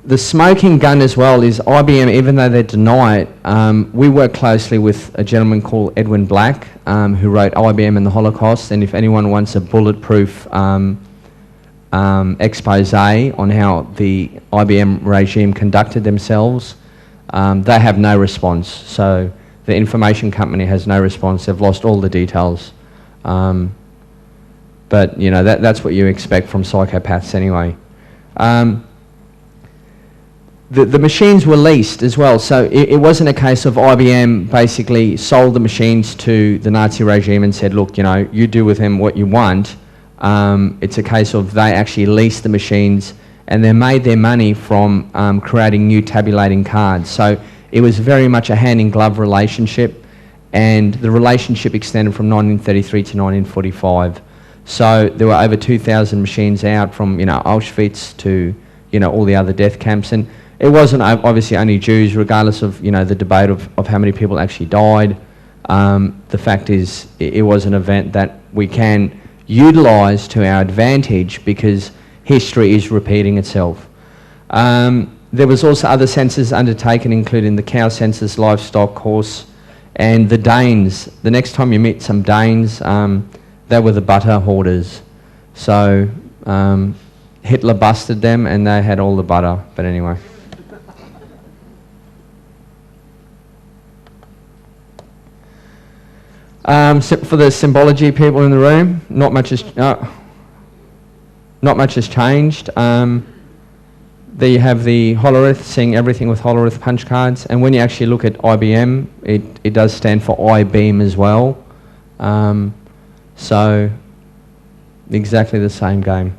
the smoking gun as well is IBM, even though they deny it, we work closely with a gentleman called Edwin Black, who wrote IBM and the Holocaust, and if anyone wants a bulletproof expose on how the IBM regime conducted themselves, they have no response. So the information company has no response. They've lost all the details. But, you know, that's what you expect from psychopaths anyway. The machines were leased as well, so it wasn't a case of IBM basically sold the machines to the Nazi regime and said, look, you know, you do with them what you want. It's a case of they actually leased the machines and they made their money from creating new tabulating cards. So it was very much a hand-in-glove relationship, and the relationship extended from 1933 to 1945. So there were over 2,000 machines out from, you know, Auschwitz to, you know, all the other death camps. And it wasn't obviously only Jews, regardless of, you know, the debate of how many people actually died. The fact is, it was an event that we can utilise to our advantage because history is repeating itself. There was also other censuses undertaken, including the cow census, livestock, horse, and the Danes. The next time you meet some Danes, they were the butter hoarders. So Hitler busted them and they had all the butter, but anyway. So for the symbology people in the room, not much has changed. There you have the Hollerith, seeing everything with Hollerith punch cards, and when you actually look at IBM, it does stand for I-beam as well. So exactly the same game.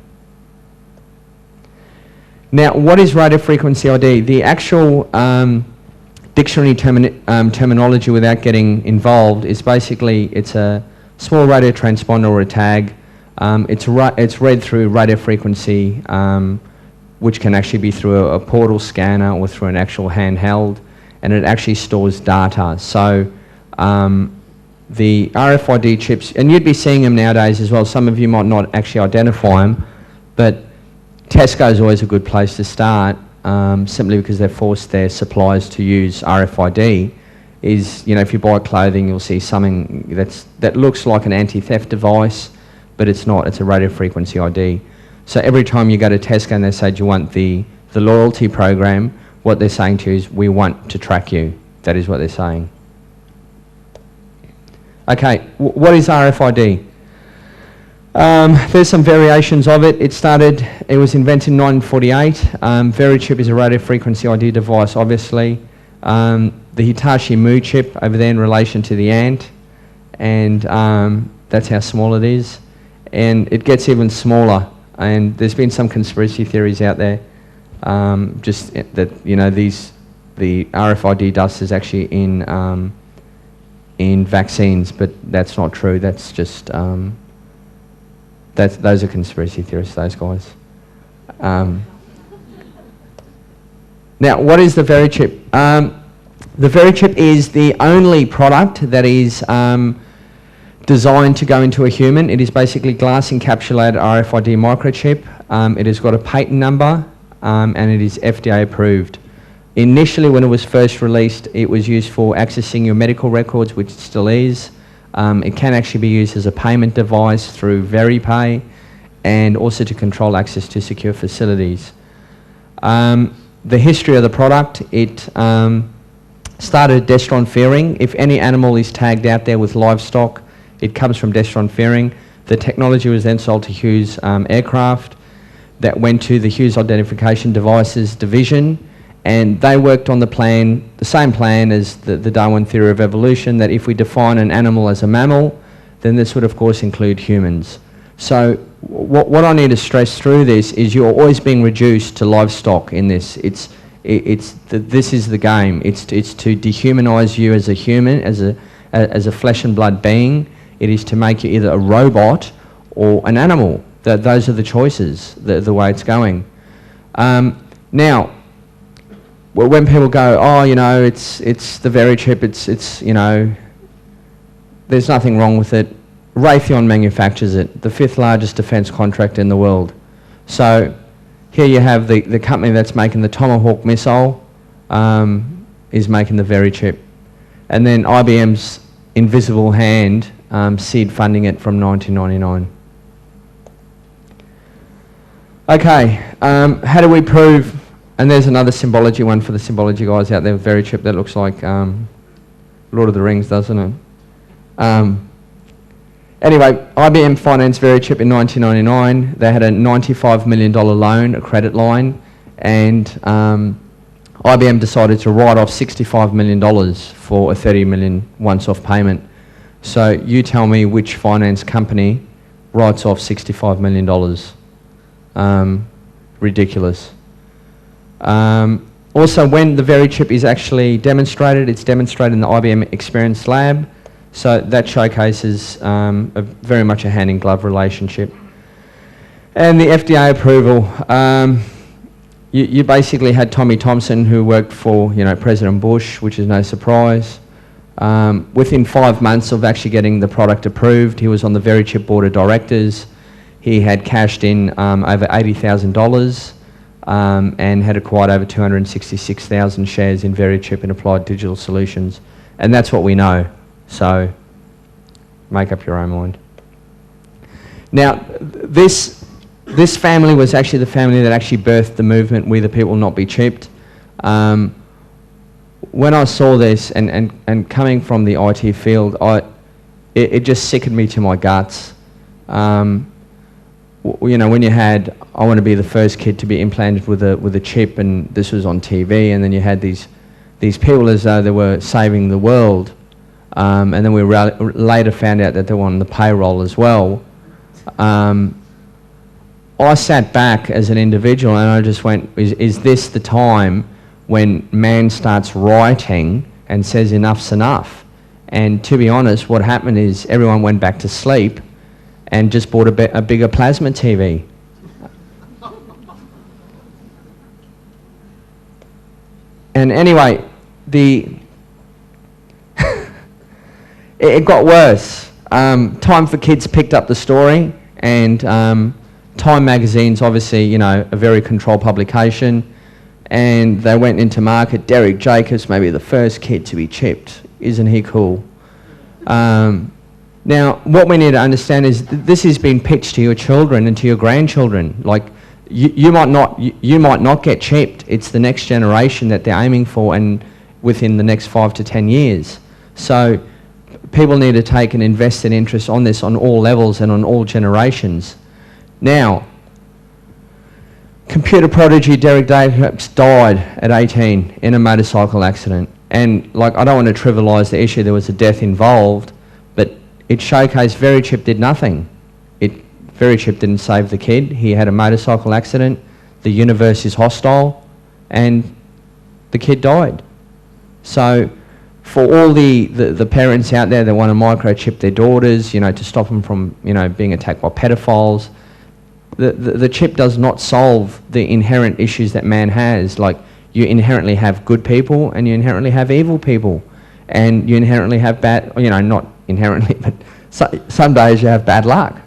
Now, what is radio frequency ID? The actual dictionary terminology, without getting involved, is basically it's a small radio transponder or a tag. It's read through radio frequency, which can actually be through a portal scanner or through an actual handheld, and it actually stores data. So the RFID chips, and you'd be seeing them nowadays as well. Some of you might not actually identify them, but Tesco is always a good place to start. Simply because they've forced their suppliers to use RFID. Is, you know, if you buy clothing, you'll see something that looks like an anti-theft device, but it's not. It's a radio frequency ID. So every time you go to Tesco and they say, do you want the loyalty program, what they're saying to you is, we want to track you. That is what they're saying. Okay, what is RFID? There's some variations of it. It was invented in 1948. Verichip is a radio frequency ID device, obviously. The Hitachi Mu chip over there in relation to the ant, and that's how small it is. And it gets even smaller, and there's been some conspiracy theories out there, just that, you know, the RFID dust is actually in vaccines, but that's not true. That's just those are conspiracy theorists, those guys. Now, what is the Verichip? The Verichip is the only product that is designed to go into a human. It is basically glass encapsulated RFID microchip. It has got a patent number, and it is FDA approved. Initially, when it was first released, it was used for accessing your medical records, which it still is. It can actually be used as a payment device through VeriPay, and also to control access to secure facilities. The history of the product, it started Destron Fearing. If any animal is tagged out there with livestock, it comes from Destron Fearing. The technology was then sold to Hughes Aircraft. That went to the Hughes Identification Devices division, and they worked on the same plan as the Darwin theory of evolution, that if we define an animal as a mammal, then this would of course include humans. So what I need to stress through this is you're always being reduced to livestock in this. This is the game. It's to dehumanize you as a human, as a flesh and blood being. It is to make you either a robot or an animal. Those are the choices, the way it's going. Now, well, when people go, oh, you know, it's the Verichip, it's you know, there's nothing wrong with it. Raytheon manufactures it, the 5th largest defence contractor in the world. So Here you have the company that's making the Tomahawk missile is making the very chip. And then IBM's invisible hand, seed funding it from 1999. Okay, how do we prove, and there's another symbology one for the symbology guys out there, very chip that looks like Lord of the Rings, doesn't it? Anyway, IBM financed Verichip in 1999. They had a $95 million loan, a credit line, and IBM decided to write off $65 million for a $30 million once-off payment. So you tell me which finance company writes off $65 million. Ridiculous. Also, when the Verichip is actually demonstrated, it's demonstrated in the IBM Experience Lab. So that showcases very much a hand-in-glove relationship. And the FDA approval, you basically had Tommy Thompson, who worked for President Bush, which is no surprise. Within 5 months of actually getting the product approved, he was on the Verichip board of directors. He had cashed in over $80,000 and had acquired over 266,000 shares in Verichip and Applied Digital Solutions. And that's what we know. So, make up your own mind. Now, this family was actually the family that actually birthed the movement, We the People Will Not Be Chipped. When I saw this, and coming from the IT field, it just sickened me to my guts. When you had, I want to be the first kid to be implanted with a chip, and this was on TV, and then you had these people as though they were saving the world. And then we later found out that they were on the payroll as well. I sat back as an individual and I just went, is this the time when man starts rioting and says enough's enough? And to be honest, what happened is everyone went back to sleep and just bought a bigger plasma TV. And anyway, it got worse. Time for Kids picked up the story, and Time magazine's obviously, a very controlled publication, and they went into market. Derek Jacobs may be the first kid to be chipped. Isn't he cool? Now, what we need to understand is this is being pitched to your children and to your grandchildren. Like, you might not get chipped. It's the next generation that they're aiming for, and within the next 5 to 10 years. So people need to take an invested interest on this on all levels and on all generations. Now, computer prodigy Derek Jacobs died at 18 in a motorcycle accident. And I don't want to trivialise the issue, there was a death involved, but it showcased Verichip did nothing. Verichip didn't save the kid. He had a motorcycle accident, the universe is hostile, and the kid died. So for all the parents out there that want to microchip their daughters, to stop them from, being attacked by pedophiles, the chip does not solve the inherent issues that man has. Like, you inherently have good people and you inherently have evil people, and you inherently have bad, not inherently, but some days you have bad luck.